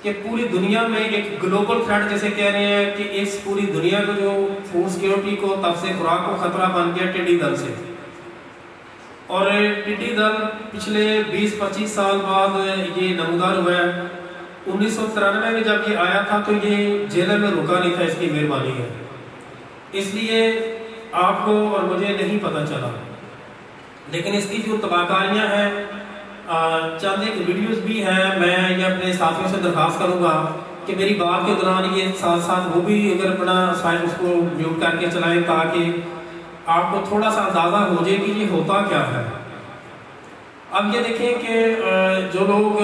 कि पूरी दुनिया में एक ग्लोबल थ्रेट जैसे कह रहे हैं कि इस पूरी दुनिया को जो फूड सिक्योरिटी को तब से खुराक को खतरा बन गया टिड्डी दल से। और टिड्डी दल पिछले 20-25 साल बाद ये नमूदार हुआ है। 1993 में जब ये आया था तो ये जेल में रुका नहीं था, इसकी मेहरबानी है, इसलिए आपको और मुझे नहीं पता चला। लेकिन इसकी जो तबाहकारियाँ हैं, चंद एक वीडियोस भी हैं, मैं ये अपने साथियों से दरख्वास्त करूँगा कि मेरी बात के दौरान ये साथ साथ वो भी अगर अपना साइड उसको म्यूट करके चलाएं ताकि आपको थोड़ा सा अंदाज़ा हो जाए कि ये होता क्या है। अब ये देखें कि जो लोग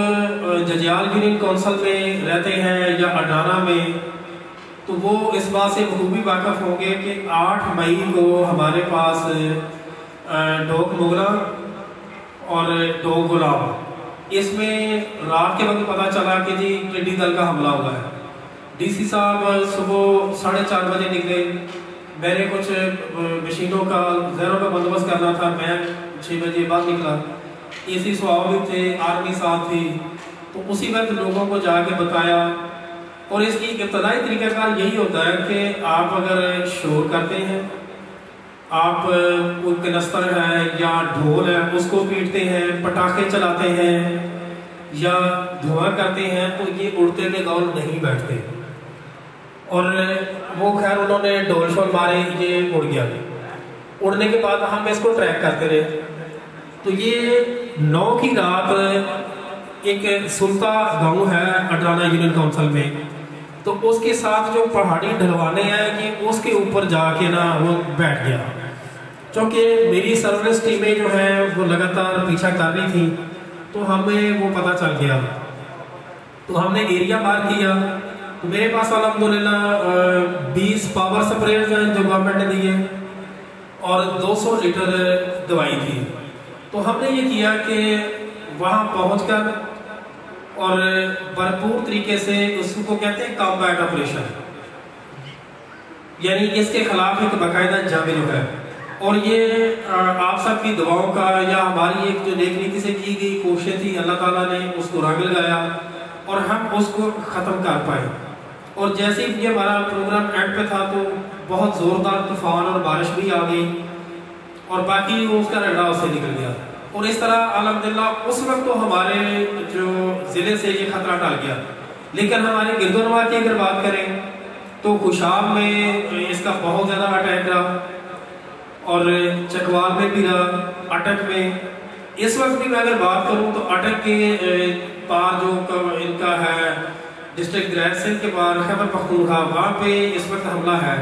जजियाल यूनियन काउंसिल में रहते हैं या अडाना में, तो वो इस बात से बखूबी वाक़फ़ होंगे कि 8 मई को हमारे पास डोक मुगला और डोक गुलाम, इसमें रात के वक्त पता चला कि जी टिड्डी दल का हमला हुआ है। डीसी साहब सुबह 4:30 बजे निकले, मैंने कुछ मशीनों का जहरों का बंदोबस्त करना था, मैं 6 बजे बाद निकला। एसी स्वाब भी थे, आर्मी साथ थी, तो उसी वक्त लोगों को जाके बताया। और इसकी इब्तदाई तरीक़ाकार यही होता है कि आप अगर शोर करते हैं, आप कोई कनस्तर है या ढोल है उसको पीटते हैं, पटाखे चलाते हैं या धुआं करते हैं, तो ये उड़ते के गौल नहीं बैठते। और वो खैर उन्होंने ढोल शोल मारे, ये उड़ गया। उड़ने के बाद हम इसको ट्रैक करते रहे, तो ये 9 की रात एक सुल्ता गांव है अडाना यूनियन काउंसिल में, तो उसके साथ जो पहाड़ी ढलवाने हैं कि उसके ऊपर जाके ना वो बैठ गया। क्योंकि मेरी सर्विस टीमें जो है वो लगातार पीछा कर रही थी, तो हमें वो पता चल गया, तो हमने एरिया पार किया। तो मेरे पास अल्हम्दुलिल्लाह 20 पावर स्प्रेयर्स हैं जो गवर्नमेंट ने दिए और 200 लीटर दवाई थी। तो हमने ये किया कि वहाँ पहुँचकर और भरपूर तरीके से उसको कहते हैं कॉम्बैट ऑपरेशन, यानी इसके खिलाफ एक बाकायदा जंग जो है। और ये आप सब की दुआओं का या हमारी एक जो नेक नीति से की गई कोशिश थी, अल्लाह ताला ने उसको रंग लगाया और हम उसको ख़त्म कर पाए। और जैसे ही ये हमारा प्रोग्राम एंड पे था तो बहुत ज़ोरदार तूफान और बारिश भी आ गई और बाकी वो उसका रगड़ा उससे निकल गया। और इस तरह अल्हम्दुलिल्लाह उस वक्त तो हमारे जो ज़िले से ये खतरा टल गया। लेकिन हमारे गिरदोनवा की अगर बात करें तो खुशाब में इसका बहुत ज़्यादा अटैक रहा और चकवाल में भी रहा, अटक में। इस वक्त भी मैं अगर बात करूं तो अटक के पार जो इनका है डिस्ट्रिक्ट ग्रैस सिंध के पार खैबर पख्तूनख्वा, वहाँ पे इस वक्त हमला है।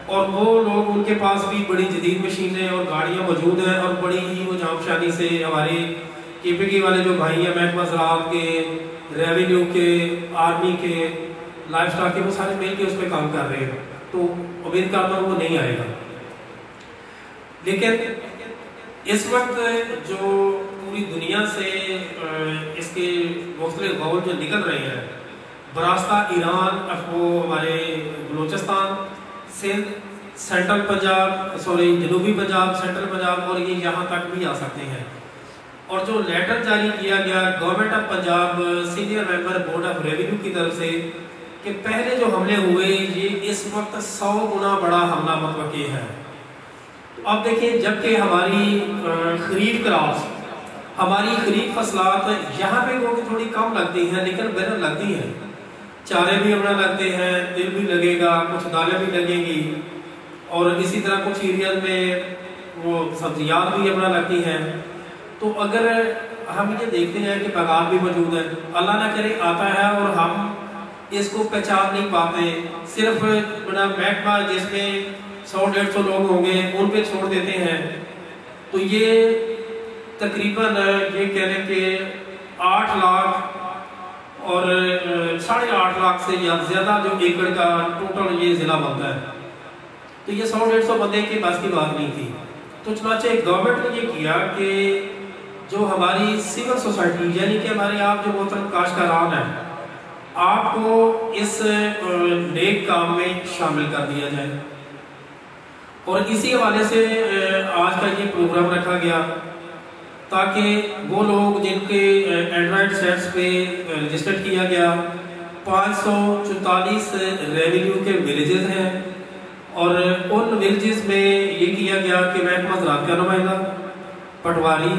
और वो लोग, उनके पास भी बड़ी जदीद मशीनें और गाड़ियाँ मौजूद हैं और बड़ी ही वो जामशानी से हमारे KPK वाले जो भाई हैं, महकमा ज़राअत के, रेवेन्यू के, आर्मी के, लाइफ स्टॉक के, वो सारे मिल के उस पर काम कर रहे हैं। तो उम्मीद करता हूँ वो नहीं आएगा। लेकिन इस वक्त जो पूरी दुनिया से इसके मुख्तलिफ गौल जो निकल रहे हैं, बरास्ता ईरान, वो हमारे बलूचिस्तान, सिंध, सेंट्रल पंजाब, सॉरी जनूबी पंजाब, सेंट्रल पंजाब, और ये यहाँ तक भी आ सकते हैं। और जो लेटर जारी किया गया government of Punjab senior member board of revenue की तरफ से कि पहले जो हमले हुए ये इस वक्त 100 गुना बड़ा हमला मुतवक्की है। अब देखिए, जबकि हमारी खरीफ क्रॉप्स, हमारी खरीफ फसलात यहाँ पे क्योंकि थोड़ी कम लगती हैं लेकिन बेहतर लगती हैं, चारे भी अपना लगते हैं, तिल भी लगेगा, कुछ दालें भी लगेंगी, और इसी तरह कुछ एरियाज में वो सब्जियात भी अपना लगती हैं। तो अगर हम ये देखते हैं कि पैगाम भी मौजूद है, अल्लाह ना करे आता है और हम इसको पहचान नहीं पाते, सिर्फ बड़ा महकमा जिसमें 100-150 लोग होंगे उन पे छोड़ देते हैं, तो ये तकरीबन ये कह लें कि 8 लाख और 8.5 लाख से ज़्यादा जो एकड़ का टोटल ये ज़िला बनता है। तो ये 100-150 बंदे के पास की बात नहीं थी। तो चुनाचे गवर्नमेंट ने ये किया कि जो हमारी सिविल सोसाइटी, यानी कि हमारे आप जो मोहतरम काश्तकारान हैं, आपको इस नेक काम में शामिल कर दिया जाए। और इसी हवाले से आज का ये प्रोग्राम रखा गया ताकि वो लोग जिनके एंड्रॉयड सेट्स पे रजिस्टर किया गया 544 रेवेन्यू के विलेजेस हैं और उन विलेजेस में ये किया गया कि महकमा ज़राअत का नुमाइंदा, पटवारी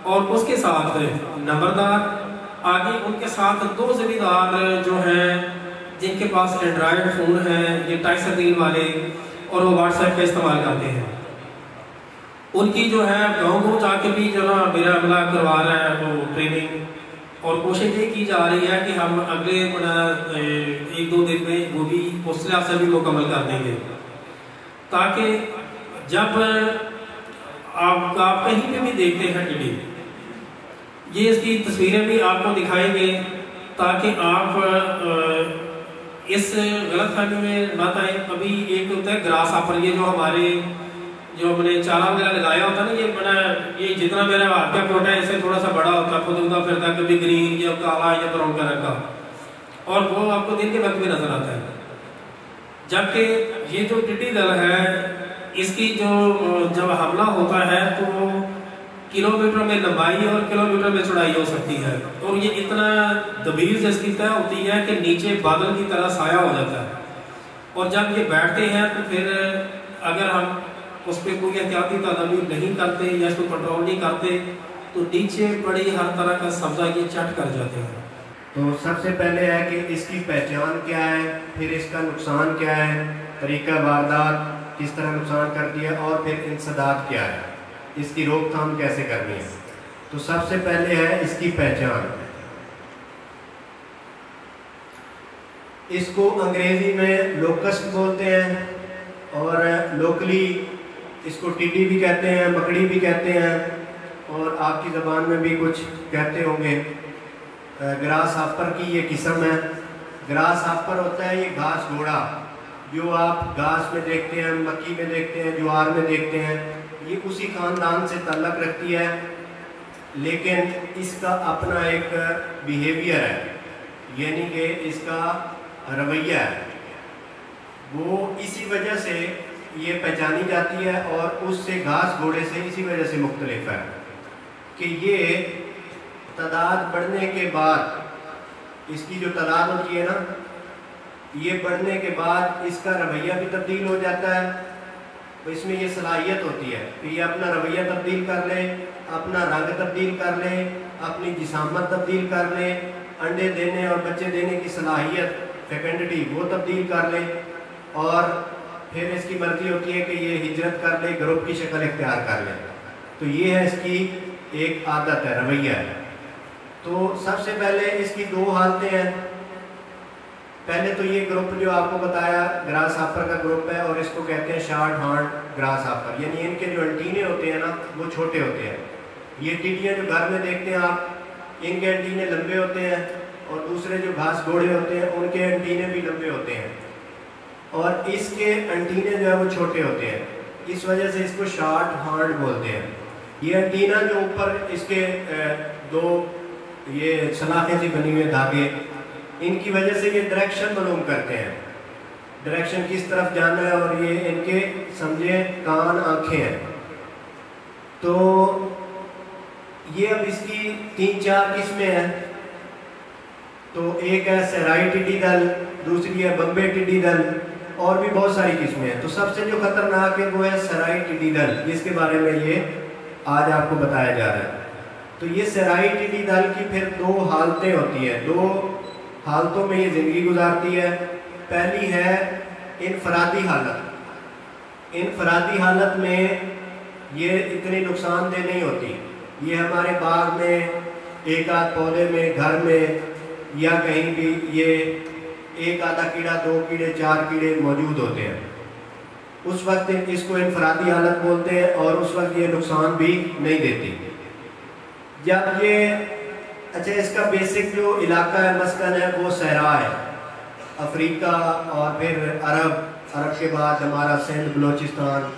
और उसके साथ नंबरदार, आगे उनके साथ 2 ज़मींदार जो हैं जिनके पास एंड्रॉयड फ़ोन है, ये टच स्क्रीन वाले, और वो व्हाट्सएप का इस्तेमाल करते हैं। उनकी जो है गाँव जाके भी जो ना मेरा अमला करवा रहा है वो ट्रेनिंग, और कोशिश ये की जा रही है कि हम अगले 1-2 दिन में वो भी उस लिहाज से भी मुकम्मल कर देंगे, ताकि जब आप कहीं पे भी देखते हैं टिड्डी, ये इसकी तस्वीरें भी आपको दिखाएंगे ताकि आप इस गलतफहमी में ना आए। अभी एक होता है ग्रास हापर, ये जो हमारे जो हमने चारा वगैरह लगाया होता है ना, ये बना ये जितना मेरा हाथ का प्लॉट है इससे थोड़ा सा बड़ा होता है, खुदूंगा फिरता कभी ग्रीन या काला या ब्राउन कलर का, और वो आपको दिन के वक्त भी नजर आता है। जबकि ये जो टिड्डी दल है इसकी जो जब हमला होता है तो किलोमीटर में लंबाई और किलोमीटर में चौड़ाई हो सकती है, और ये इतना दबीर से इसकी तय होती है कि नीचे बादल की तरह साया हो जाता है, और जब ये बैठते हैं तो फिर अगर हम उस पर कोई एहतियाती तदाबीर नहीं करते या इसको कंट्रोल नहीं करते तो नीचे पड़ी हर तरह का सब्जा ये चट कर जाते हैं। तो सबसे पहले है कि इसकी पहचान क्या है, फिर इसका नुकसान क्या है, तरीका वारदात किस तरह नुकसान करती है, और फिर इंसदाद क्या है, इसकी रोकथाम कैसे करनी है। तो सबसे पहले है इसकी पहचान। इसको अंग्रेजी में लोकस्ट बोलते हैं और लोकली इसको टिड्डी भी कहते हैं, मकड़ी भी कहते हैं, और आपकी ज़बान में भी कुछ कहते होंगे। ग्रास हापर की ये किस्म है। ग्रास हापर होता है ये घास घोड़ा, जो आप घास में देखते हैं, मक्की में देखते हैं, ज्वार में देखते हैं, ये उसी ख़ानदान से ताल्लुक़ रखती है, लेकिन इसका अपना एक बिहेवियर है, यानी कि इसका रवैया है, वो इसी वजह से ये पहचानी जाती है और उससे घास घोड़े से इसी वजह से मुख्तलिफ है कि ये तादाद बढ़ने के बाद, इसकी जो तादाद होती है ना, ये बढ़ने के बाद इसका रवैया भी तब्दील हो जाता है। तो इसमें ये सलाहियत होती है कि ये अपना रवैया तब्दील कर ले, अपना रंग तब्दील कर ले, अपनी जिसामत तब्दील कर ले, अंडे देने और बच्चे देने की सलाहियत फेकेंडिटी वो तब्दील कर ले, और फिर इसकी मर्जी होती है कि ये हिजरत कर ले, ग्रुप की शक्ल इख्तियार कर ले। तो ये है इसकी एक आदत है, रवैया है। तो सबसे पहले इसकी 2 हालतें हैं। पहले तो ये ग्रुप जो आपको बताया ग्रास हापर का ग्रुप है, और इसको कहते हैं शॉर्ट हॉर्न ग्रास हापर, यानी इनके जो एंटीने होते हैं ना वो छोटे होते हैं। ये टिड्डियाँ जो घर में देखते हैं आप, इनके एंटीने लंबे होते हैं, और दूसरे जो घास घोड़े होते हैं उनके एंटीने भी लंबे होते हैं, और इसके एंटीने जो है वो छोटे होते हैं। इस वजह से इसको शॉर्ट हॉर्न बोलते हैं। ये एंटीना जो ऊपर इसके 2 ये सलाखें सी बनी हुई धागे, इनकी वजह से ये डायरेक्शन मालूम करते हैं, डायरेक्शन किस तरफ जाना है, और ये इनके समझे कान आँखें हैं। तो ये अब इसकी 3-4 किस्में हैं। तो एक है सहराई टिड्डी दल, दूसरी है बम्बे टिड्डी दल, और भी बहुत सारी किस्में हैं। तो सबसे जो खतरनाक है वो है सहराई टिड्डी दल, जिसके बारे में ये आज आपको बताया जा रहा है। तो ये सहराई टिड्डी दल की फिर 2 हालतें होती हैं, 2 हालतों में ये ज़िंदगी गुजारती है। पहली है इनफरादी हालत। इनफरादी हालत में ये इतनी नुकसानदेह नहीं होती। ये हमारे बाग में, एक आध पौधे में, घर में, या कहीं भी ये एक आधा कीड़ा, 2 कीड़े, 4 कीड़े मौजूद होते हैं। उस वक्त इसको इनफरादी हालत बोलते हैं, और उस वक्त ये नुकसान भी नहीं देती। जब ये अच्छा, इसका बेसिक जो इलाका है, मस्कन है, वो सहरा है, अफ्रीका, और फिर अरब के बाद हमारा सिंध, बलोचिस्तान,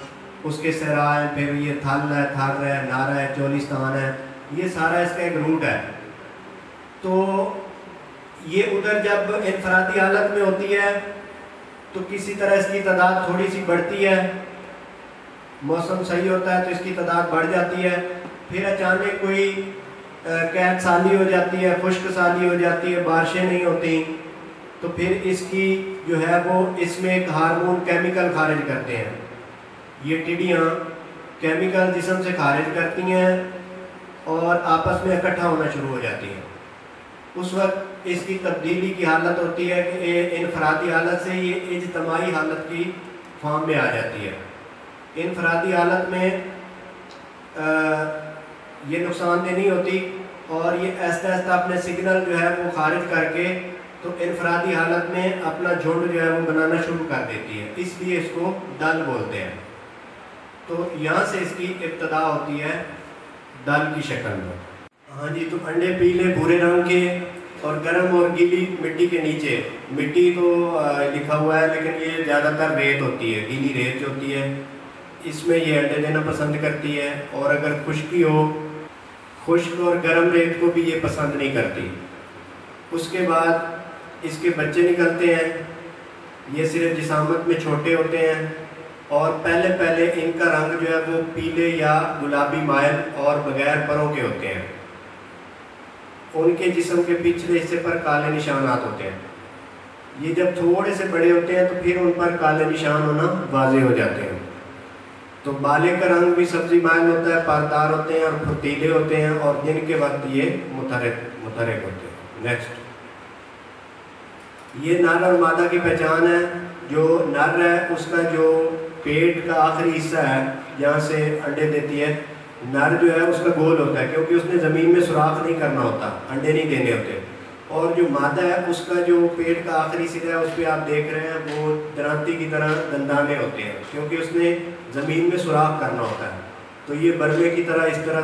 उसके सहरा है, फिर ये थल है, थार है, नारा है, चोलिस्तान है, ये सारा इसका एक रूट है। तो ये उधर जब इनफरादी हालत में होती है तो किसी तरह इसकी तादाद थोड़ी सी बढ़ती है, मौसम सही होता है तो इसकी तादाद बढ़ जाती है। फिर अचानक कोई कैद साली हो जाती है, खुश्क साली हो जाती है, बारिशें नहीं होती, तो फिर इसकी जो है वो इसमें एक हार्मोन केमिकल खारिज करते हैं। ये टिड्डियाँ केमिकल जिस्म से खारिज करती हैं और आपस में इकट्ठा होना शुरू हो जाती हैं। उस वक्त इसकी तब्दीली की हालत होती है कि इनफरादी हालत से ये इज्तमाही हालत की फॉर्म में आ जाती है। इनफरादी हालत में ये नुकसानदेह नहीं होती और ये ऐसा ऐसा अपने सिग्नल जो है वो खारिज करके तो इनफरादी हालत में अपना झुंड जो है वो बनाना शुरू कर देती है, इसलिए इसको दल बोलते हैं। तो यहाँ से इसकी इब्तदा होती है दल की शक्ल में। हाँ जी, तो अंडे पीले भूरे रंग के और गर्म और गीली मिट्टी के नीचे, मिट्टी तो लिखा हुआ है लेकिन ये ज़्यादातर रेत होती है, गीली रेत जो होती है इसमें ये अंडे देना पसंद करती है। और अगर खुश्की हो, खुश्क और गर्म रेत को भी ये पसंद नहीं करती। उसके बाद इसके बच्चे निकलते हैं। ये सिर्फ जिसामत में छोटे होते हैं और पहले इनका रंग जो है वो पीले या गुलाबी माइल और बगैर परों के होते हैं। उनके जिस्म के पिछले हिस्से पर काले निशानात होते हैं। ये जब थोड़े से बड़े होते हैं तो फिर उन पर काले निशान होना वाज़ेह हो जाते हैं। तो बाले का रंग भी सब्जी माइल होता है, पारदार होते हैं और फुर्तीले होते हैं और दिन के वक्त ये मुतहरिक होते हैं। नेक्स्ट, ये नर और मादा की पहचान है। जो नर है उसका जो पेट का आखिरी हिस्सा है जहाँ से अंडे देती है, नर जो है उसका गोल होता है क्योंकि उसने ज़मीन में सुराख नहीं करना होता, अंडे नहीं देने होते। और जो मादा है उसका जो पेट का आखिरी सिरा है उस पर आप देख रहे हैं वो दरांती की तरह दंदाने होते हैं क्योंकि उसने ज़मीन में सुराख करना होता है। तो ये बरमे की तरह इस तरह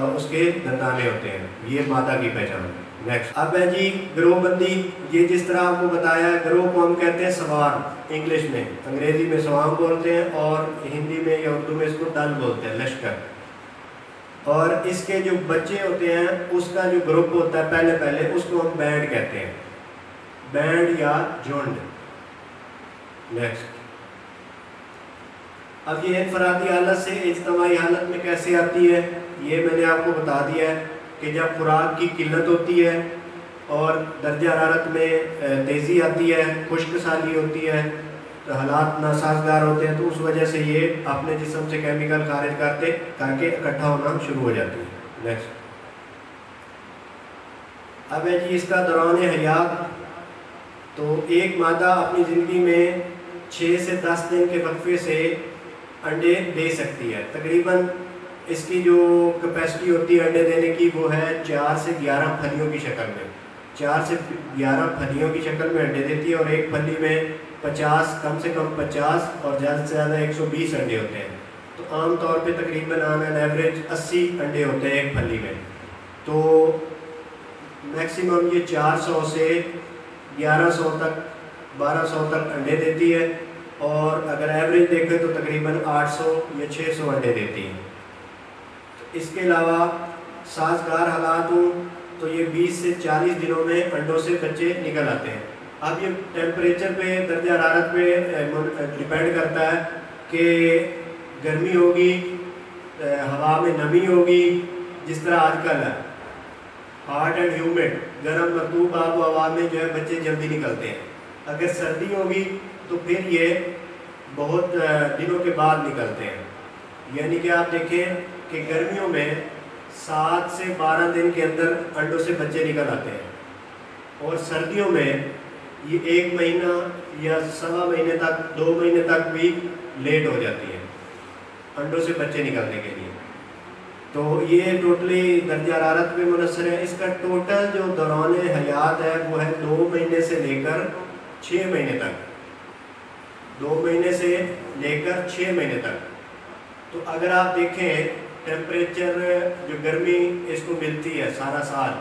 उसके दंदाने होते हैं। ये मादा की पहचान। नेक्स्ट, अब है जी गिरोहबंदी। ये जिस तरह आपको बताया, गिरोह को हम कहते हैं सवार, इंग्लिश में, अंग्रेज़ी में सवाम बोलते हैं और हिंदी में या उर्दू में इसको दल बोलते हैं, लश्कर। और इसके जो बच्चे होते हैं उसका जो ग्रुप होता है पहले उसको हम बैंड कहते हैं, बैंड या झुंड। नेक्स्ट, अब ये इनफरादी हालत से इज्तमाही हालत में कैसे आती है, ये मैंने आपको बता दिया है कि जब खुराक की किल्लत होती है और दर्जा हरारत में तेज़ी आती है, खुश्क साली होती है, तो हालात नासाजगार होते हैं, तो उस वजह से ये अपने जिस्म से केमिकल खारिज करके इकट्ठा होना शुरू हो जाती है। नेक्स्ट, अब है जी इसका दौरान हयात। तो एक मादा अपनी ज़िंदगी में 6 से 10 दिन के वक्फे से अंडे दे सकती है। तकरीबन इसकी जो कैपेसिटी होती है अंडे देने की वो है 4 से 11 फलियों की शक्ल में, 4 से 11 फलियों की शक्ल में अंडे देती है और एक फली में 50, कम से कम 50 और ज़्यादा से ज़्यादा 120 अंडे होते हैं। तो आम तौर पे तकरीबन ऑन एन एवरेज 80 अंडे होते हैं एक फली में। तो मैक्सिमम ये 400 से 1100 तक 1200 तक अंडे देती है और अगर एवरेज देखें तो तकरीबन 800 या 600 अंडे देती है। इसके अलावा साजगार हालात हों तो ये 20 से 40 दिनों में अंडों से बच्चे निकल आते हैं। अब ये टेम्परेचर पे, दर्जा हरारत पे डिपेंड करता है कि गर्मी होगी, हवा में नमी होगी, जिस तरह आजकल है हॉट एंड ह्यूमिड, गर्म मरतूब आब हवा में जो है बच्चे जल्दी निकलते हैं। अगर सर्दी होगी तो फिर ये बहुत दिनों के बाद निकलते हैं। यानी कि आप देखें कि गर्मियों में 7 से 12 दिन के अंदर अंडों से बच्चे निकल आते हैं और सर्दियों में ये 1 महीना या सवा महीने तक, 2 महीने तक भी लेट हो जाती है अंडों से बच्चे निकलने के लिए। तो ये टोटली दर्जा हरारत पे मुनसर है। इसका टोटल जो दौरान हयात है वो है 2 महीने से लेकर 6 महीने तक, 2 महीने से लेकर 6 महीने तक। तो अगर आप देखें टेम्परेचर जो गर्मी इसको मिलती है सारा साल,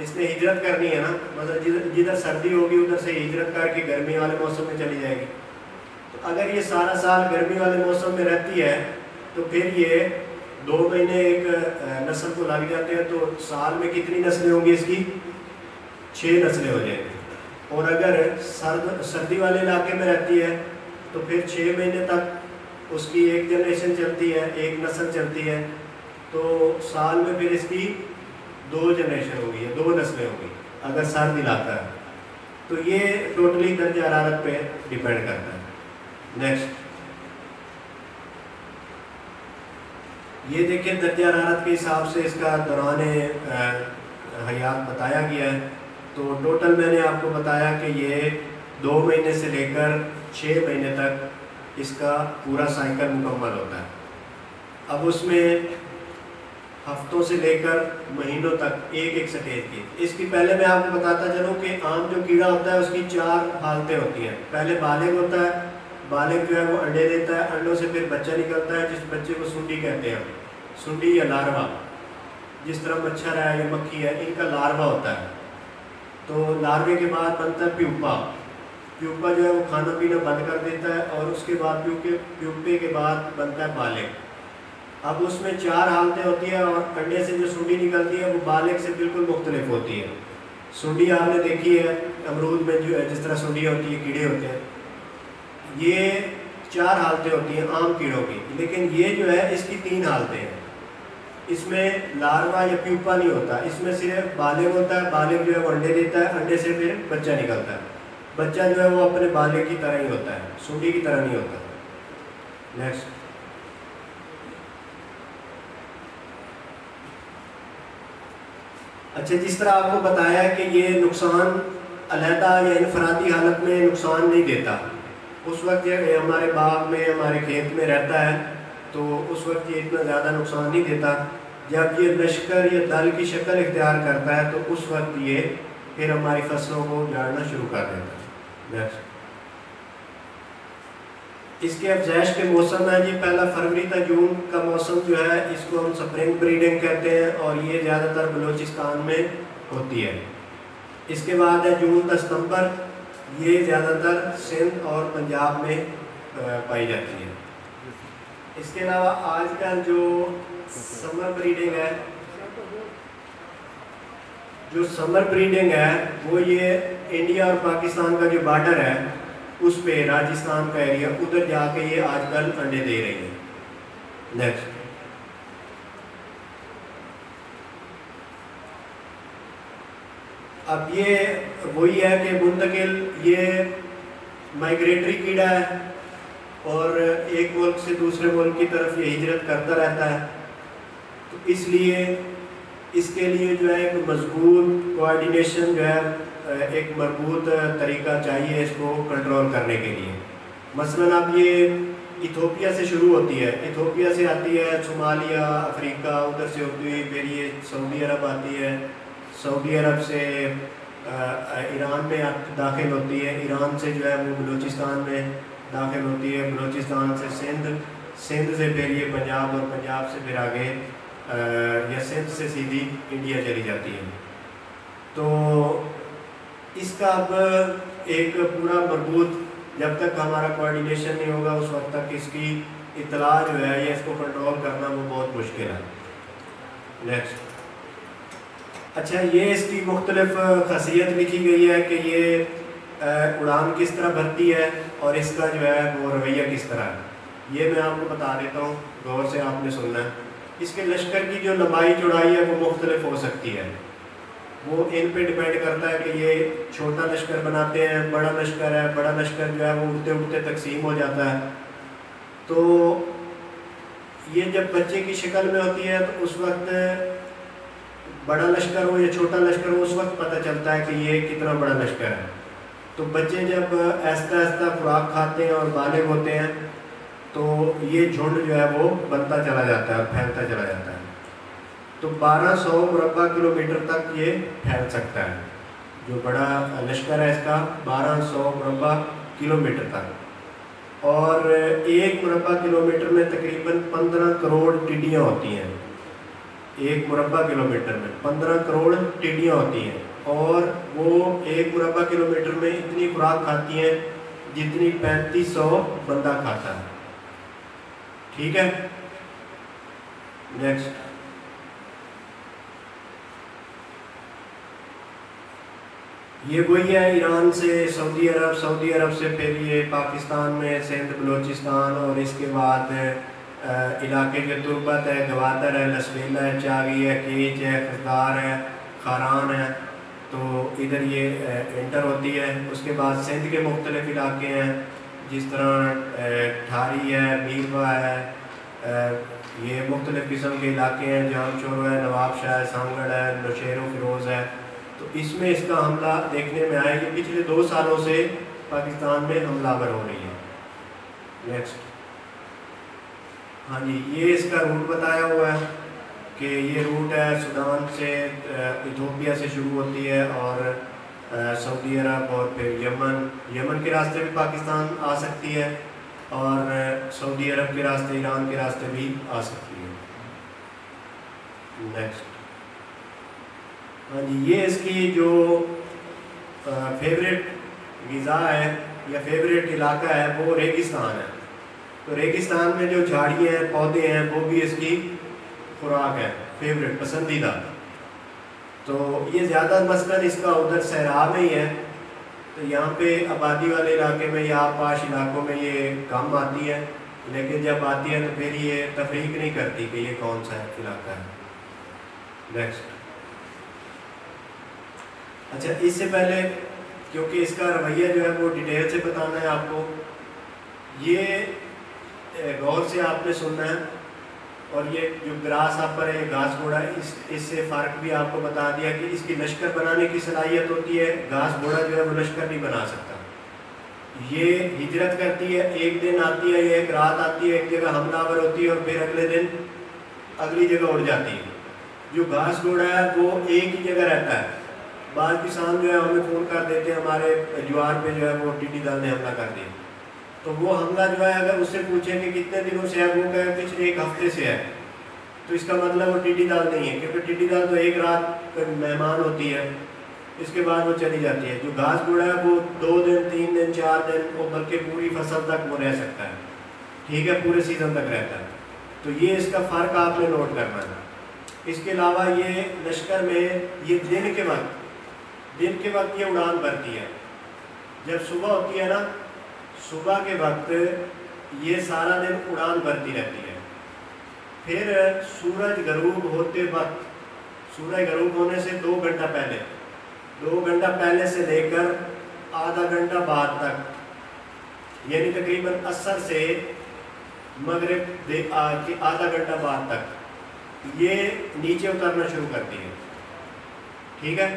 इसने हिजरत करनी है ना, मतलब जिधर सर्दी होगी उधर से हिजरत करके गर्मी वाले मौसम में चली जाएगी। तो अगर ये सारा साल गर्मी वाले मौसम में रहती है तो फिर ये 2 महीने एक नस्ल को लग जाते हैं, तो साल में कितनी नस्लें होंगी इसकी? 6 नस्लें हो जाएंगी। और अगर सर्दी वाले इलाके में रहती है तो फिर 6 महीने तक उसकी एक जनरेशन चलती है, एक नस्ल चलती है, तो साल में फिर इसकी 2 जनरेशन होगी, 2 नस्लें होगी अगर सर्द इलाका है। तो ये टोटली दर्जा हरारत पे डिपेंड करता है। नेक्स्ट, ये देखिए दर्जा हरारत के हिसाब से इसका दौरान हयात बताया गया है। तो टोटल मैंने आपको बताया कि ये 2 महीने से लेकर 6 महीने तक इसका पूरा साइकिल मुकम्मल होता है। अब उसमें हफ्तों से लेकर महीनों तक एक एक स्टेज की। इसकी पहले मैं आपको बताता चलूँ कि आम जो कीड़ा होता है उसकी 4 हालतें होती हैं। पहले बालिग होता है, बालिग जो है वो अंडे देता है, अंडों से फिर बच्चा निकलता है जिस बच्चे को सुंडी कहते हैं, सुंडी या लार्वा। जिस तरह मच्छर है या मक्खी है, इनका लार्वा होता है। तो लार्वे के बाद बनता है प्यूपा। प्यूपा जो है वो खाना पीना बंद कर देता है और उसके बाद प्यूपे के बाद बनता है बालिग। अब उसमें 4 हालतें होती हैं और अंडे से जो सुंडी निकलती है वो बालिग से बिल्कुल मुख्तलिफ होती है। सुंडी आपने देखी है अमरूद में, जो जिस तरह सुंडी होती है, कीड़े होते हैं, ये 4 हालतें होती हैं आम कीड़ों की। लेकिन ये जो है इसकी 3 हालतें हैं। इसमें लार्वा या प्यूपा नहीं होता, इसमें सिर्फ बालिग होता है। बालिग जो है वो अंडे देता है, अंडे से फिर बच्चा निकलता है। बच्चा जो है वो अपने बालिग की तरह ही होता है, सुंडी की तरह नहीं होता। नेक्स्ट, अच्छा, जिस तरह आपको बताया कि ये नुकसान अलहदा या इनफरादी हालत में नुकसान नहीं देता। उस वक्त ये हमारे बाग में, हमारे खेत में रहता है तो उस वक्त ये इतना ज़्यादा नुकसान नहीं देता। जब ये लश्कर या दल की शक्ल इख्तियार करता है तो उस वक्त ये फिर हमारी फसलों को उजाड़ना शुरू कर देता है। नेक्स्ट, इसके अफजैश के मौसम है जी, पहला फरवरी था, जून का मौसम जो है इसको हम स्प्रिंग ब्रीडिंग कहते हैं और ये ज़्यादातर बलूचिस्तान में होती है। इसके बाद है जून का सितंबर, ये ज़्यादातर सिंध और पंजाब में पाई जाती है। इसके अलावा आजकल जो समर ब्रीडिंग है, वो ये इंडिया और पाकिस्तान का जो बॉर्डर है उस पे राजस्थान का एरिया, उधर जाके ये आजकल अंडे दे रही है। नेक्स्ट, अब ये वही है कि मुंतकिल ये माइग्रेटरी कीड़ा है और एक मुल्क से दूसरे मुल्क की तरफ ये हिजरत करता रहता है। तो इसलिए इसके लिए जो है एक मजबूत कोऑर्डिनेशन जो है, एक मजबूत तरीका चाहिए इसको कंट्रोल करने के लिए। मसलन अब ये इथोपिया से शुरू होती है, इथोपिया से आती है सोमालिया, अफ्रीका, उधर से होती हुई फिर ये सऊदी अरब आती है, सऊदी अरब से ईरान में दाखिल होती है, ईरान से जो है वो बलूचिस्तान में दाखिल होती है, बलूचिस्तान से सिंध, सिंध से फिर ये पंजाब और पंजाब से फिर आगे या सिंध से सीधी इंडिया चली जाती है। तो इसका अब एक पूरा मजबूत, जब तक हमारा कोऑर्डिनेशन नहीं होगा उस वक्त तक इसकी इतला जो है या इसको कंट्रोल करना वो बहुत मुश्किल है। नेक्स्ट, अच्छा, ये इसकी मुख्तलिफ खासियत लिखी गई है कि ये उड़ान किस तरह भरती है और इसका जो है वो रवैया किस तरह है। ये मैं आपको बता देता हूँ, गौर से आपने सुनना है। इसके लश्कर की जो लंबाई चौड़ाई है वो मुख्तलिफ हो सकती है, वो इन पे डिपेंड करता है कि ये छोटा लश्कर बनाते हैं, बड़ा लश्कर है, बड़ा लश्कर जो है वो उड़ते उड़ते तकसीम हो जाता है। तो ये जब बच्चे की शक्ल में होती है तो उस वक्त बड़ा लश्कर हो या छोटा लश्कर हो, उस वक्त पता चलता है कि ये कितना बड़ा लश्कर है। तो बच्चे जब आहिस्ता आहिस्ता खुराक खाते हैं और बालिग होते हैं तो ये झुंड जो है वो बनता चला जाता है और फैलता चला जाता है। तो 1200 मुरब्बा किलोमीटर तक ये फैल सकता है। जो बड़ा लश्कर है इसका 1200 मुरब्बा किलोमीटर तक, और 1 मुरब्बा किलोमीटर में तकरीबन 15 करोड़ टिड्डियाँ होती हैं। 1 मुरब्बा किलोमीटर में 15 करोड़ टिड्डियाँ होती हैं और वो 1 मुरब्बा किलोमीटर में इतनी खुराक खाती हैं जितनी 3500 बंदा खाता है। ठीक है, नेक्स्ट, ये वही है ईरान से सऊदी अरब, सऊदी अरब से फिर ये पाकिस्तान में सिंध, बलूचिस्तान और इसके बाद इलाके जो तुर्बत है, गवादर है, लसबेला है, चागी है, केच है, खजदार है, खारान है, तो इधर ये इंटर होती है। उसके बाद सिंध के मुख्तलिफ इलाके हैं, जिस तरह ठारी है, मीरवा है, ये मुख्तलिफ किस्म के इलाके हैं, जामशोर है, नवाबशाह है, सांगड़ है, नौशेर फिरोज़ है। तो इसमें इसका हमला देखने में आया कि पिछले 2 सालों से पाकिस्तान में हमलावर हो रही है। नेक्स्ट, हाँ जी, ये इसका रूट बताया हुआ है कि ये रूट है सूडान से, इथोपिया से शुरू होती है और सऊदी अरब और फिर यमन के रास्ते भी पाकिस्तान आ सकती है और सऊदी अरब के रास्ते, ईरान के रास्ते भी आ सकती है। नेक्स्ट, हाँ जी, ये इसकी जो फेवरेट ग़िज़ा है या फेवरेट इलाका है वो रेगिस्तान है। तो रेगिस्तान में जो झाड़ियाँ हैं, पौधे हैं, वो भी इसकी खुराक है, फेवरेट, पसंदीदा। तो ये ज़्यादा मसलन इसका उधर सहरा में ही है, तो यहाँ पे आबादी वाले इलाके में या आसपास इलाकों में ये कम आती है, लेकिन जब आती है तो फिर ये तफरीक नहीं करती कि ये कौन सा इलाका है। नेक्स्ट, अच्छा, इससे पहले क्योंकि इसका रवैया जो है वो डिटेल से बताना है आपको, ये गौर से आपने सुनना है। और ये जो ग्रास हापर है, घास घोड़ा, इससे फ़र्क भी आपको बता दिया कि इसकी लश्कर बनाने की सलाहियत होती है, घास घोड़ा जो है वो लश्कर नहीं बना सकता। ये हिजरत करती है, एक दिन आती है, एक रात आती है, एक जगह हमलावर होती है और फिर अगले दिन अगली जगह उड़ जाती है। जो घास घोड़ा है वो एक ही जगह रहता है। बाद किसान जो है हमें फ़ोन कर देते हैं, हमारे ज्वार पे जो है वो टिड्डी दल ने हमला कर दिया, तो वो हमला जो है अगर उससे पूछें कि कितने दिनों से है, वो कहे पिछले 1 हफ्ते से है, तो इसका मतलब वो टिड्डी दल नहीं है, क्योंकि टिड्डी दल तो एक रात मेहमान होती है, इसके बाद वो चली जाती है। जो घास घोड़ा है वो 2 दिन, 3 दिन, 4 दिन, वो बल्कि पूरी फसल तक वो रह सकता है, ठीक है, पूरे सीज़न तक रहता है। तो ये इसका फ़र्क आपने नोट करना है। इसके अलावा ये लश्कर में ये दिन के वक्त ये उड़ान भरती है। जब सुबह होती है ना, सुबह के वक्त ये सारा दिन उड़ान भरती रहती है। फिर सूरज गरूब होते वक्त, सूरज गरूब होने से 2 घंटा पहले, 2 घंटा पहले से लेकर आधा घंटा बाद तक, यानी तकरीबन असर से मगरिब के आधा घंटा बाद तक ये नीचे उतरना शुरू करती है, ठीक है।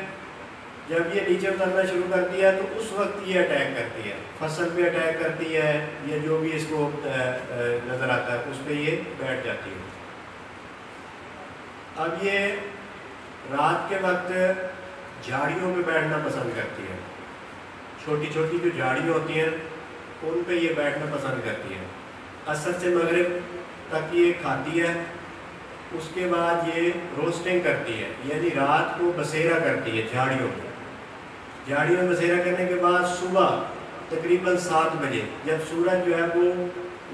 जब ये नीचे उतरना शुरू करती है तो उस वक्त ये अटैक करती है, फसल पे अटैक करती है, या जो भी इसको नज़र आता है उस पर ये बैठ जाती है। अब ये रात के वक्त झाड़ियों पे बैठना पसंद करती है, छोटी छोटी जो झाड़ियाँ होती हैं उन पे ये बैठना पसंद करती है। असर से मगरिब तक ये खाती है, उसके बाद ये रोस्टिंग करती है, यानी रात को बसेरा करती है झाड़ियों में। झाड़ियों में बसेरा करने के बाद सुबह तकरीबन 7 बजे जब सूरज जो है वो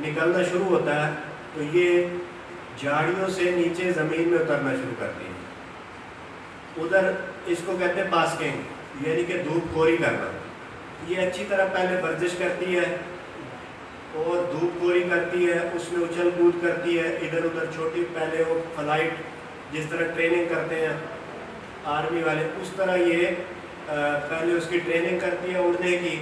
निकलना शुरू होता है तो ये झाड़ियों से नीचे ज़मीन में उतरना शुरू करती है। उधर इसको कहते हैं बास्किंग, यानी कि धूप खोरी करना। ये अच्छी तरह पहले वर्जिश करती है और धूप खोरी करती है, उसमें उछल कूद करती है, इधर उधर छोटी, पहले वो फ्लाइट जिस तरह ट्रेनिंग करते हैं आर्मी वाले, उस तरह ये पहले उसकी ट्रेनिंग करती है उड़ने की।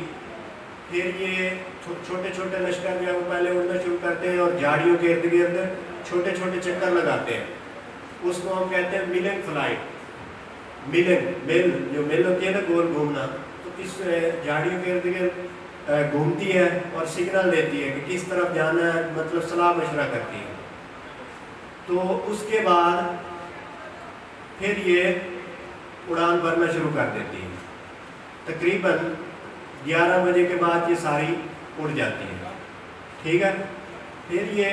फिर ये छोटे छोटे लश्कर जो है वो पहले उड़ना शुरू करते हैं और झाड़ियों के इर्द गिर्द छोटे छोटे चक्कर लगाते हैं, उसको हम कहते हैं मिलिंग फ्लाइट। मिल जो मिल होती है ना, गोल घूमना, तो इस झाड़ियों के इर्द गिर्द घूमती है और सिग्नल देती है कि किस तरफ जाना है, मतलब सलाह मशवरा करती है। तो उसके बाद फिर ये उड़ान भरना शुरू कर देती है। तकरीबन 11 बजे के बाद ये सारी उड़ जाती है, ठीक है। फिर ये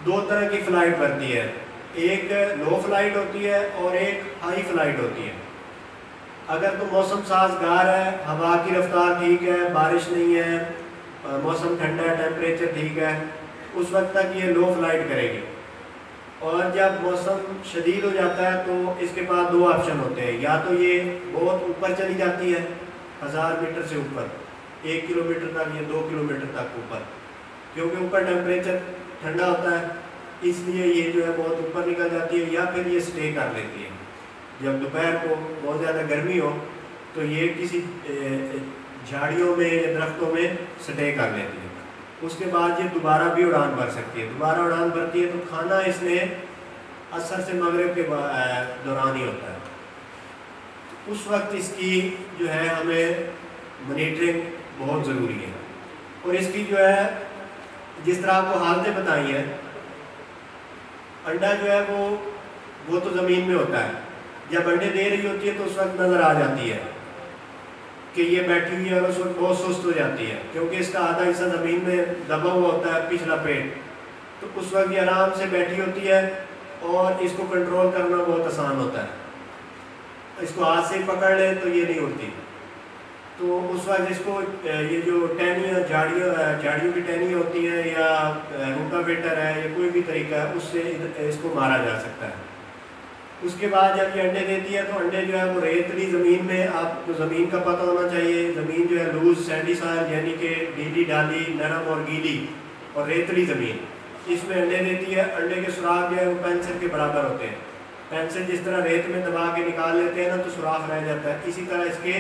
2 तरह की फ़्लाइट भरती है, एक लो फ्लाइट होती है और एक हाई फ्लाइट होती है। अगर तो मौसम साजगार है, हवा की रफ्तार ठीक है, बारिश नहीं है, मौसम ठंडा है, टेम्परेचर ठीक है, उस वक्त तक ये लो फ्लाइट करेगी। और जब मौसम शदीद हो जाता है तो इसके पास 2 ऑप्शन होते हैं, या तो ये बहुत ऊपर चली जाती है 1000 मीटर से ऊपर, 1 किलोमीटर तक या 2 किलोमीटर तक ऊपर, क्योंकि ऊपर टेम्परेचर ठंडा होता है, इसलिए ये जो है बहुत ऊपर निकल जाती है, या फिर ये स्टे कर लेती है। जब दोपहर को बहुत ज़्यादा गर्मी हो तो ये किसी झाड़ियों में या दरख्तों में स्टे कर लेती है। उसके बाद ये दोबारा भी उड़ान भर सकती है। दोबारा उड़ान भरती है तो खाना इसने असर से मगरिब के दौरान ही होता है। उस वक्त इसकी जो है हमें मॉनिटरिंग बहुत ज़रूरी है। और इसकी जो है जिस तरह आपको हालतें बताई हैं, अंडा जो है वो तो ज़मीन में होता है। जब अंडे दे रही होती है तो उस वक्त नज़र आ जाती है कि ये बैठी हुई है और उस वक्त बहुत सुस्त हो जाती है, क्योंकि इसका आधा हिस्सा ज़मीन में दबा हुआ होता है, पिछला पेट। तो उस वक्त ये आराम से बैठी होती है और इसको कंट्रोल करना बहुत आसान होता है। इसको हाथ से पकड़ ले तो ये नहीं होती। तो उस वक्त इसको ये जो टहनियाँ झाड़ियों की टहनियाँ होती हैं या रोटावेटर है या कोई भी तरीका है, उससे इसको मारा जा सकता है। उसके बाद जब ये अंडे देती है तो अंडे जो है वो रेतली ज़मीन में, आपको ज़मीन का पता होना चाहिए। ज़मीन जो है लूज सैंडी सॉइल यानी कि ढीली डाली, नरम और गीली और रेतली ज़मीन, इसमें अंडे देती है। अंडे के सुराख जो है वो पेंसिल के बराबर होते हैं। पेंसिल जिस तरह रेत में दबा के निकाल लेते हैं ना तो सुराख रह जाता है, इसी तरह इसके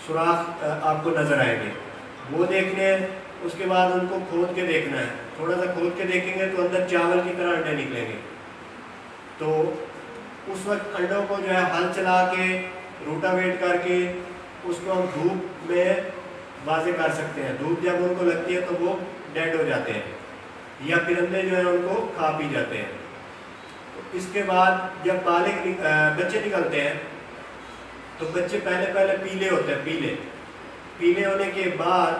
सुराख आपको नज़र आएंगे, वो देखने हैं। उसके बाद उनको खोद के देखना है। थोड़ा सा खोद के देखेंगे तो अंदर चावल की तरह अंडे निकलेंगे। तो उस वक्त अंडों को जो है हल चला के रोटावेट करके उसको हम धूप में वाजे कर सकते हैं। धूप जब उनको लगती है तो वो डेड हो जाते हैं या परिंदे जो है उनको खा पी जाते हैं। तो इसके बाद जब बच्चे निकलते हैं तो बच्चे पहले पीले होते हैं। पीले होने के बाद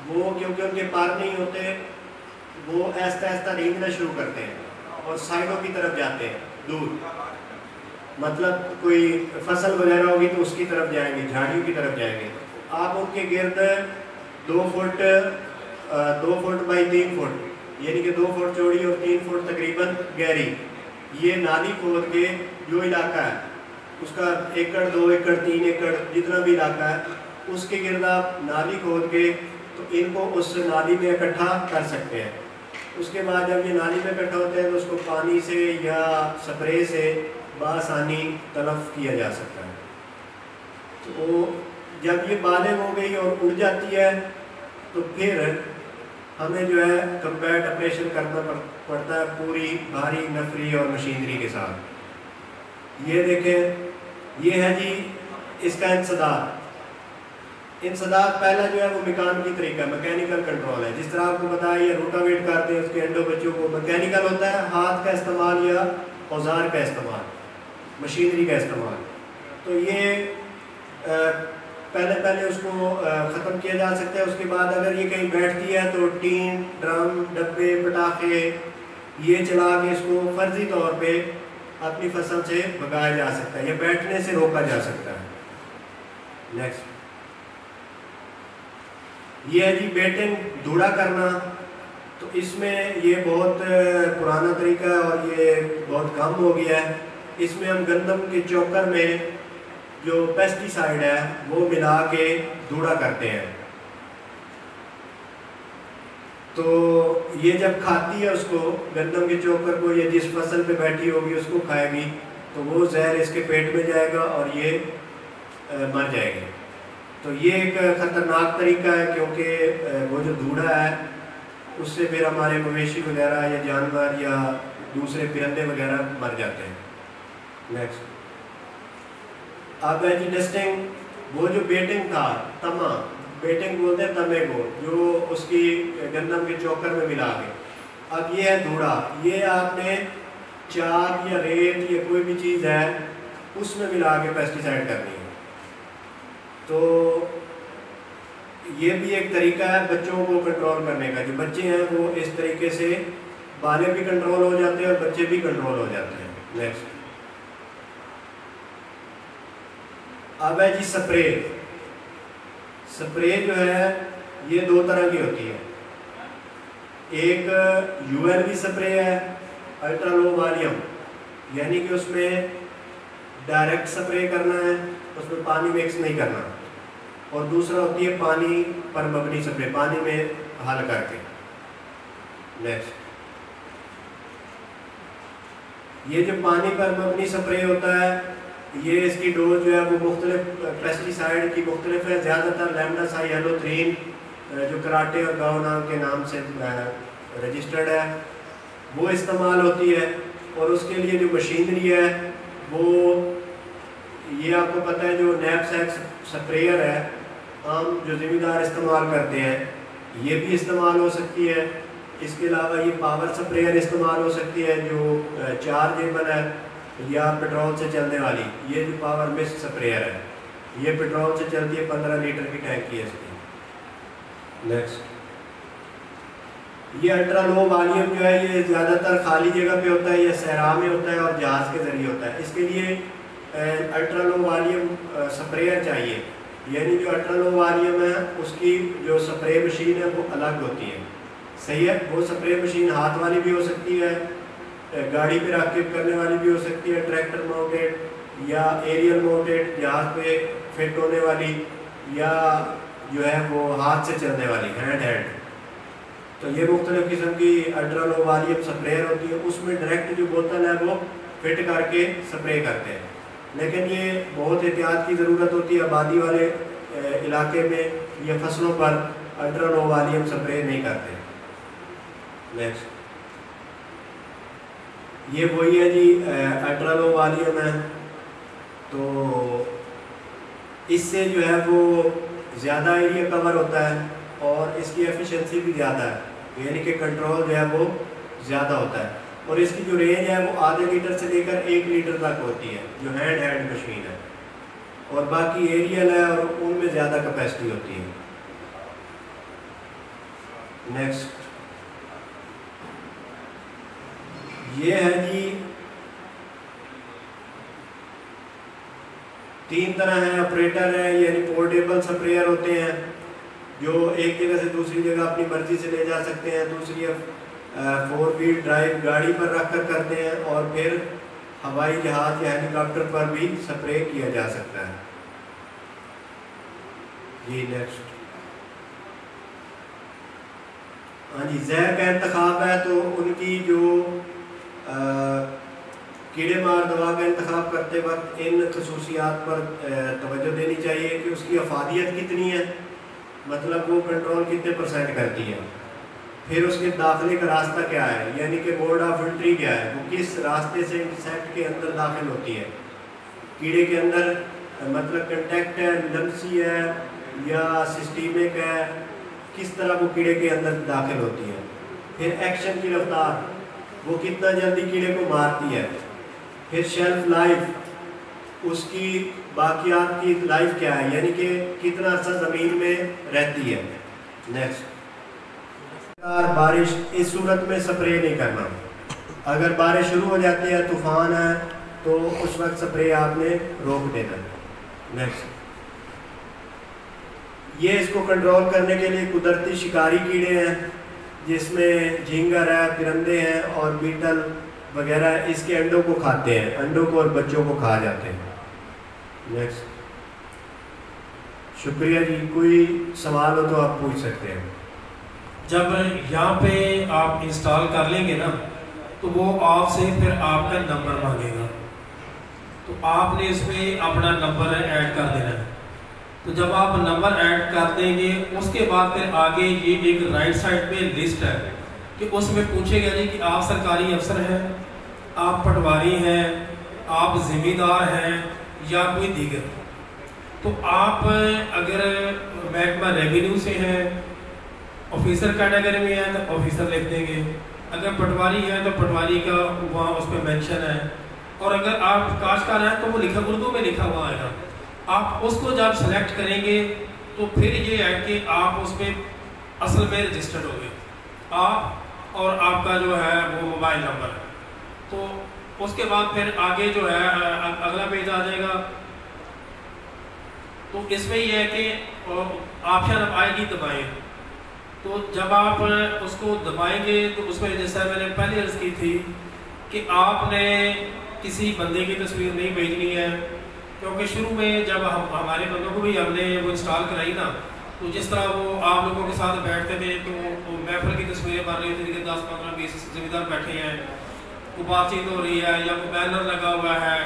वो, क्योंकि उनके पार नहीं होते, वो आहिस्ता आहिस्ता रेंगना शुरू करते हैं और साइडों की तरफ जाते हैं दूर। मतलब कोई फसल वगैरह होगी तो उसकी तरफ जाएंगे, झाड़ियों की तरफ जाएंगे। आप उनके गिर्द 2 फुट बाई 3 फुट यानी कि 2 फुट चौड़ी और 3 फुट तकरीबन गहरी ये नाली खोद के, जो इलाका है उसका 1 एकड़ 2 एकड़ 3 एकड़ जितना भी इलाका है, उसके गिर्द आप नाली खोद के तो इनको उस नाली में इकट्ठा कर सकते हैं। उसके बाद जब ये नाली में इकट्ठा होते हैं तो उसको पानी से या स्प्रे से बासानी तलफ किया जा सकता है। तो जब ये बालिग हो गई और उड़ जाती है तो फिर हमें जो है कम्बैट ऑपरेशन करना पड़ता है पूरी भारी नफरी और मशीनरी के साथ। ये देखें, ये है जी इसका इंसदाद। पहला जो है वो मैकेनिकल तरीका, मैकेनिकल कंट्रोल है। जिस तरह आपको बताया ये रोटावेट करते हैं उसके अंडों बच्चों को, मैकेनिकल होता है, हाथ का इस्तेमाल या औजार का इस्तेमाल, मशीनरी का इस्तेमाल। तो ये पहले उसको ख़त्म किया जा सकता है। उसके बाद अगर ये कहीं बैठती है तो टीन, ड्रम, डब्बे, पटाखे ये चला के इसको फर्जी तौर पे अपनी फसल से भगाया जा सकता है या बैठने से रोका जा सकता है। नेक्स्ट ये है जी बेटिंग, धूड़ा करना। तो इसमें ये बहुत पुराना तरीका है और ये बहुत कम हो गया है। इसमें हम गंदम के चोकर में जो पेस्टिसाइड है वो मिला के धूड़ा करते हैं। तो ये जब खाती है उसको, गंदम के चोकर को, ये जिस फसल पे बैठी होगी उसको खाएगी तो वो जहर इसके पेट में जाएगा और ये मर जाएगी। तो ये एक ख़तरनाक तरीका है, क्योंकि वो जो धूड़ा है उससे फिर हमारे मवेशी वगैरह या जानवर या दूसरे परिंदे वगैरह मर जाते हैं। नेक्स्ट अब है जी नेस्टिंग। वो जो बेटिंग था, तमा, बेटिंग बोलते हैं तमे को, जो उसकी गंदम के चोकर में मिला के। अब ये है धूड़ा। ये आपने चाक या रेत या कोई भी चीज़ है उसमें मिला के पेस्टिसाइड करनी है। तो ये भी एक तरीका है बच्चों को कंट्रोल करने का। जो बच्चे हैं वो इस तरीके से बाले भी कंट्रोल हो जाते हैं और बच्चे भी कंट्रोल हो जाते हैं। नेक्स्ट अब है जी स्प्रे। स्प्रे जो है ये 2 तरह की होती है। एक यूएलवी स्प्रे है, अल्ट्रा लो वॉल्यूम, यानी कि उसमें डायरेक्ट स्प्रे करना है, उसमें पानी मिक्स नहीं करना। और दूसरा होती है पानी पर मबनी स्प्रे, पानी में हल करके। नेक्स्ट ये जो पानी पर मबनी स्प्रे होता है ये इसकी डोज जो है वो मुख्तलिफ पेस्टिसाइड की मुख्तलिफ है, ज़्यादातर लैम्डासाइलोथ्रीन जो कराटे और गाओनाम के नाम से रजिस्टर्ड है वो इस्तेमाल होती है। और उसके लिए जो मशीनरी है वो ये आपको पता है जो नैपसैक स्प्रेयर है आम जो ज़मींदार इस्तेमाल करते हैं ये भी इस्तेमाल हो सकती है। इसके अलावा ये पावर स्प्रेयर इस्तेमाल हो सकती है जो चार्जेबल है या पेट्रोल से चलने वाली। ये जो पावर मिस्ट स्प्रेयर है ये पेट्रोल से चलती है, 15 लीटर की टैंकी है इसकी। नेक्स्ट, ये अल्ट्रा लो वॉल्यूम जो है ये ज़्यादातर खाली जगह पे होता है या सहरा में होता है और जहाज़ के ज़रिए होता है। इसके लिए अल्ट्रा लो वॉल्यूम स्प्रेयर चाहिए, यानी जो अल्ट्रा लो वॉल्यूम है उसकी जो स्प्रे मशीन है वो अलग होती है। सही है, वो स्प्रे मशीन हाथ वाली भी हो सकती है, गाड़ी पे राकेब करने वाली भी हो सकती है, ट्रैक्टर माउंटेड या एरियल माउंटेड जहाज पे फिट होने वाली, या जो है वो हाथ से चलने वाली हैंड हेल्ड। तो ये मुख्तलिफ किस्म की अल्ट्रा लो वॉल्यूम स्प्रेयर होती है, उसमें डायरेक्ट जो बोतल है वो फिट करके स्प्रे करते हैं। लेकिन ये बहुत एहतियात की ज़रूरत होती है, आबादी वाले इलाके में या फसलों पर अल्ट्रा लो वॉल्यूम स्प्रे नहीं करते। नेक्स्ट, ये वही है जी अल्ट्रा लो वॉल्यूम है, तो इससे जो है वो ज़्यादा एरिया कवर होता है और इसकी एफिशिएंसी भी ज़्यादा है, यानी कि कंट्रोल जो है वो ज़्यादा होता है। और इसकी जो रेंज है वो आधे लीटर से लेकर 1 लीटर तक होती है जो हैंड हेल्ड मशीन है, और बाकी एरियल है और उनमें ज़्यादा कैपेसिटी होती है। नेक्स्ट, ये है जी 3 तरह है ऑपरेटर है, यानी पोर्टेबल स्प्रेयर होते हैं जो एक जगह से दूसरी जगह अपनी मर्जी से ले जा सकते हैं। दूसरी 4 व्हील ड्राइव गाड़ी पर रख कर करते हैं, और फिर हवाई जहाज या हेलीकॉप्टर पर भी स्प्रे किया जा सकता है जी। नेक्स्ट, हाँ जी, जहर का इंतखाब है तो उनकी जो कीड़े मार दवा का इंतखाब करते वक्त इन खसूसियात पर तवज्जो देनी चाहिए कि उसकी अफादियत कितनी है, मतलब वो कंट्रोल कितने % करती है। फिर उसके दाखिले का रास्ता क्या है, यानी कि मोड ऑफ एंट्री क्या है, वो किस रास्ते से इंसेक्ट के अंदर दाखिल होती है, कीड़े के अंदर, मतलब कंटेक्ट है, लम्सी है या सिस्टीमिक है, किस तरह वो कीड़े के अंदर दाखिल होती है। फिर एक्शन की रफ्तार, वो कितना जल्दी कीड़े को मारती है। फिर शेल्फ लाइफ, उसकी बाकियात की लाइफ क्या है, यानी कि कितना अर्सा ज़मीन में रहती है। नेक्स्ट, बारिश, इस सूरत में स्प्रे नहीं करना। अगर बारिश शुरू हो जाती है, तूफान है, तो उस वक्त स्प्रे आपने रोक देना। नेक्स्ट, ये इसको कंट्रोल करने के लिए कुदरती शिकारी कीड़े हैं जिसमें झींगर है, परिंदे हैं और बीटल वगैरह इसके अंडों को खाते हैं, अंडों को और बच्चों को खा जाते हैं। नेक्स्ट, शुक्रिया जी, कोई सवाल हो तो आप पूछ सकते हैं। जब यहाँ पे आप इंस्टॉल कर लेंगे ना तो वो आपसे फिर आपका नंबर मांगेगा, तो आपने इसमें अपना नंबर ऐड कर देना है। तो जब आप नंबर ऐड कर देंगे उसके बाद फिर आगे ये एक राइट साइड पे लिस्ट है कि उसमें पूछेगा जी कि आप सरकारी अफसर हैं, आप पटवारी हैं, आप जिम्मेदार हैं या कोई दीगर। तो आप अगर महकमा रेवेन्यू से हैं, ऑफिसर कैटेगरी में है तो ऑफिसर लिख देंगे, अगर पटवारी है तो पटवारी का वहाँ उस पर मेंशन है, और अगर आप काश्तकार हैं तो वो लिखा उर्दू में लिखा हुआ आएगा। आप उसको जब सेलेक्ट करेंगे तो फिर ये है कि आप उसमें असल में रजिस्टर्ड हो गए, आप और आपका जो है वो मोबाइल नंबर है। तो उसके बाद फिर आगे जो है अगला पेज आ जाएगा। तो इसमें ये है कि ऑप्शन अब आएगी दबाएं, तो जब आप उसको दबाएंगे तो उसमें जैसा मैंने पहले अर्ज की थी कि आपने किसी बंदे की तस्वीर नहीं भेजनी है, क्योंकि शुरू में जब हमारे बंदों को भी हमने वो इंस्टॉल कराई ना, तो जिस तरह वो आप लोगों के साथ बैठते थे तो वो महफिल की तस्वीरें बन रही थी कि 10, 15, 20 जिम्मेदार बैठे हैं, वो बातचीत हो रही है या वो बैनर लगा हुआ है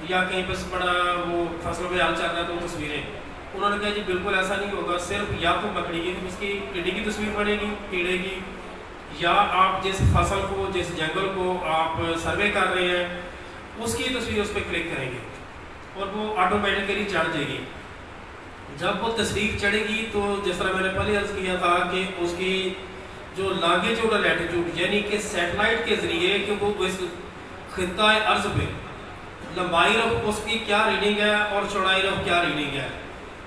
या कहीं पर बड़ा वो फसलों में हाल चल रहा है तो तस्वीरें, उन्होंने कहा जी बिल्कुल ऐसा नहीं होगा, सिर्फ या तो मकड़ी की उसकी टिड्डी की तस्वीर बनेगी कीड़े की, या आप जिस फसल को जिस जंगल को आप सर्वे कर रहे हैं उसकी तस्वीर उस पर क्लिक करेंगे और वो ऑटोमेटिकली चढ़ जाएगी। जब वो तस्वीर चढ़ेगी तो जिस तरह मैंने पहले अर्ज किया था कि उसकी जो लॉन्गिट्यूडल एटीट्यूड यानी कि सैटेलाइट के जरिए कि वो इस खित्ता अर्ज पे लंबाई रफ उसकी क्या रीडिंग है और चौड़ाई रफ क्या रीडिंग है,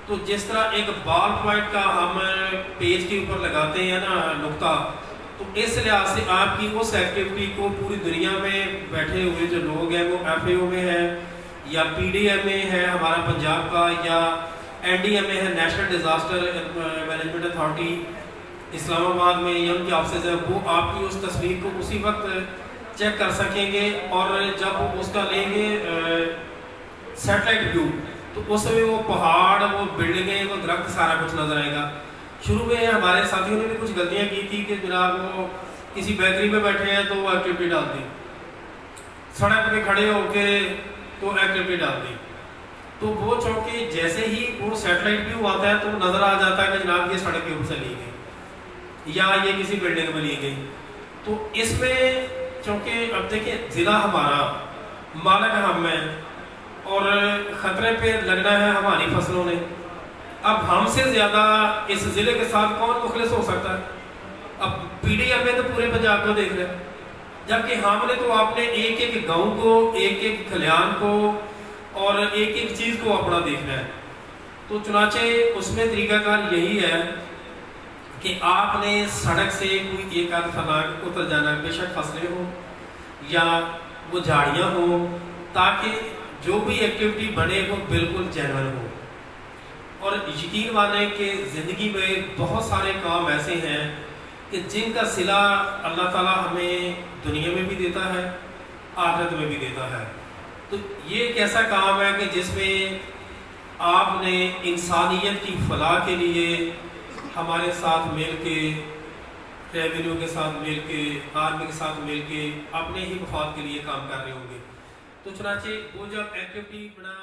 तो जिस तरह एक बॉल पॉइंट का हम पेज के ऊपर लगाते हैं ना नुक्ता, तो इस लिहाज से आपकी उस एक्टिविटी को पूरी दुनिया में बैठे हुए जो लोग हैं वो FAO में है या PDMA है हमारा पंजाब का, या NDMA है national disaster management authority Islamabad में, या उनके ऑफिस है, वो आपकी उस तस्वीर को उसी वक्त चेक कर सकेंगे। और जब उसका लेंगे सैटेलाइट व्यू तो उसमें वो पहाड़, वो बिल्डिंगें, वो दरख्त सारा कुछ नजर आएगा। शुरू में हमारे साथियों ने भी कुछ गलतियां की थी कि जनाब वो किसी बेकरी में बैठे हैं तो वो एक्टिविटी डाल दी, सड़क पे खड़े होके तो एक्टिविटी डाल दी, तो वो चौंके जैसे ही वो सैटेलाइट व्यू आता है तो नजर आ जाता है कि जनाब ये सड़क के ऊपर से ली गई या ये किसी बिल्डिंग में ली गई। तो इसमें चूँकि अब देखिए ज़िला हमारा, मालक हम हैं और ख़तरे पे लगना है हमारी फसलों ने, अब हमसे ज़्यादा इस ज़िले के साथ कौन मुखलिस हो सकता है? अब PDMA तो पूरे पंजाब को देख रहे हैं, जबकि हमने तो आपने एक एक गांव को, एक एक खलियान को और एक एक चीज़ को अपना देखना है। तो चुनाचे उसमें तरीकाकार यही है कि आपने सड़क से कोई एक आध फलांग उतर जाना, बेशक फसलें हो या वो झाड़ियाँ हो, ताकि जो भी एक्टिविटी बने वो बिल्कुल जेन्युइन हो। और यकीन माने कि ज़िंदगी में बहुत सारे काम ऐसे हैं कि जिनका सिला अल्लाह ताला हमें दुनिया में भी देता है, आखिरत में भी देता है। तो ये एक ऐसा काम है कि जिसमें आपने इंसानियत की फलाह के लिए हमारे साथ मिल के, रेवेन्यू के साथ मिल के, आर्मी के साथ मिल के अपने ही मफाद के लिए काम कर रहे होंगे। तो चुनाचे वो जब एक्टिविटी बना